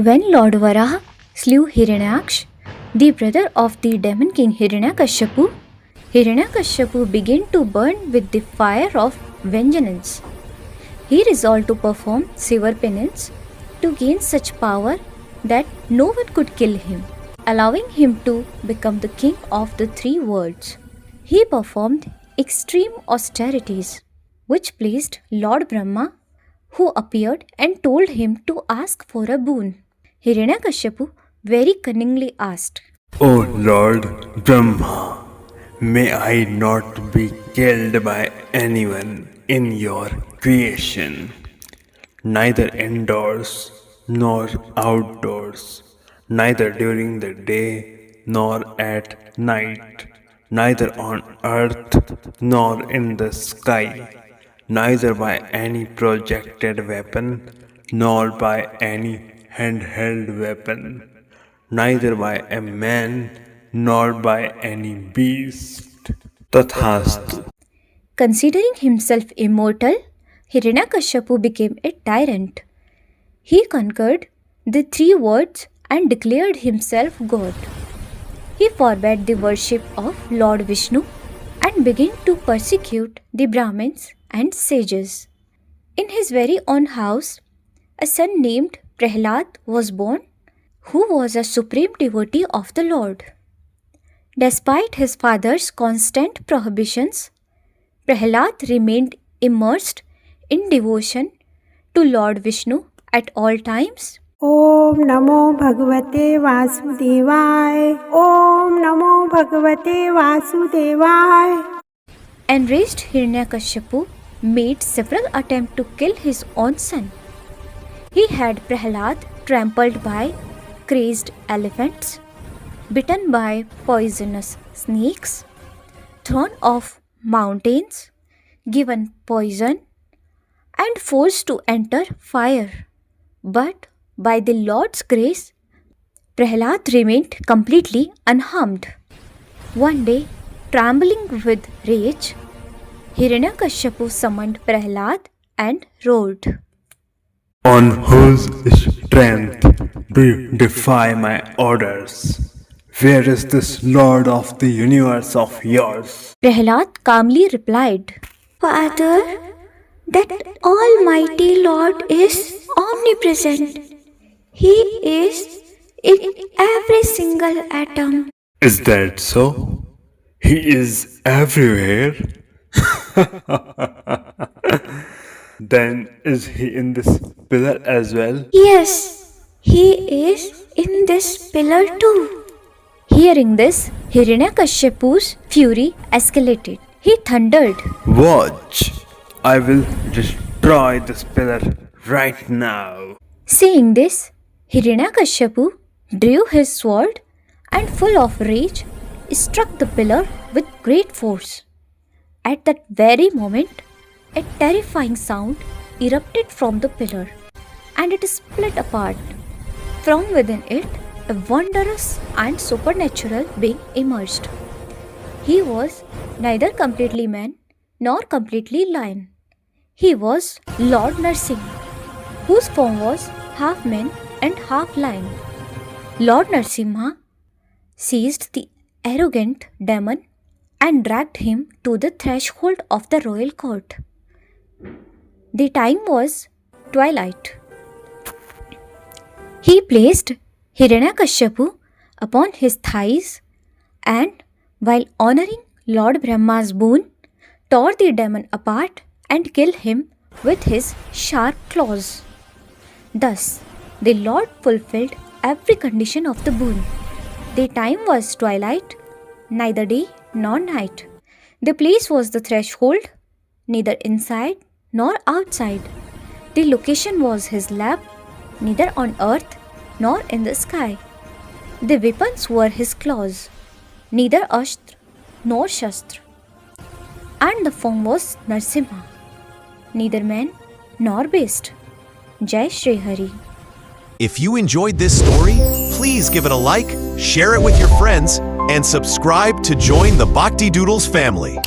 When Lord Varaha slew Hiranyaksh, the brother of the demon king Hiranyakashipu began to burn with the fire of vengeance. He resolved to perform severe penance to gain such power that no one could kill him, allowing him to become the king of the three worlds. He performed extreme austerities, which pleased Lord Brahma, who appeared and told him to ask for a boon. Hiranyakashipu very cunningly asked, O Lord Brahma, may I not be killed by anyone in your creation, neither indoors nor outdoors, neither during the day nor at night, neither on earth nor in the sky, neither by any projected weapon nor by any handheld weapon, neither by a man nor by any beast. Tathastu. Considering himself immortal, Hiranyakashipu became a tyrant. He conquered the three worlds and declared himself God. He forbade the worship of Lord Vishnu and began to persecute the Brahmins and sages. In his very own house, a son named Prahlad was born, who was a supreme devotee of the Lord. Despite his father's constant prohibitions, Prahlad remained immersed in devotion to Lord Vishnu at all times. ओम नमो भगवते वासुदेवाय। ओम नमो भगवते वासुदेवाय। Enraged Hiranyakashipu made several attempts to kill his own son. He had Prahlad trampled by crazed elephants, bitten by poisonous snakes, thrown off mountains, given poison, and forced to enter fire. But by the Lord's grace, Prahlad remained completely unharmed. One day, trembling with rage, Hiranyakashipu summoned Prahlad and roared, On whose strength do you defy my orders? Where is this Lord of the universe of yours? Prahlad calmly replied, Father, that Almighty Lord is omnipresent. He is in every single atom. Is that so? He is everywhere. Then is he in this pillar as well? Yes, he is in this pillar too. Hearing this, Hiranyakashipu's fury escalated. He thundered, Watch! I will destroy this pillar right now. Seeing this, Hiranyakashipu drew his sword and, full of rage, struck the pillar with great force. At that very moment, a terrifying sound erupted from the pillar, and it split apart. From within it, a wondrous and supernatural being emerged. He was neither completely man nor completely lion. He was Lord Narsimha, whose form was half man and half lion. Lord Narsimha seized the arrogant demon and dragged him to the threshold of the royal court. The time was twilight. He placed Hiranyakashipu upon his thighs and, while honoring Lord Brahma's boon, tore the demon apart and killed him with his sharp claws. Thus, the Lord fulfilled every condition of the boon. The time was twilight, neither day nor night. The place was the threshold, neither inside nor outside. The location was his lap, neither on earth nor in the sky. The weapons were his claws, neither Astra nor Shastra. And the form was Narsimha, neither man nor beast. Jai Shri Hari. If you enjoyed this story, please give it a like, share it with your friends, and subscribe to join the Bhakti Doodles family.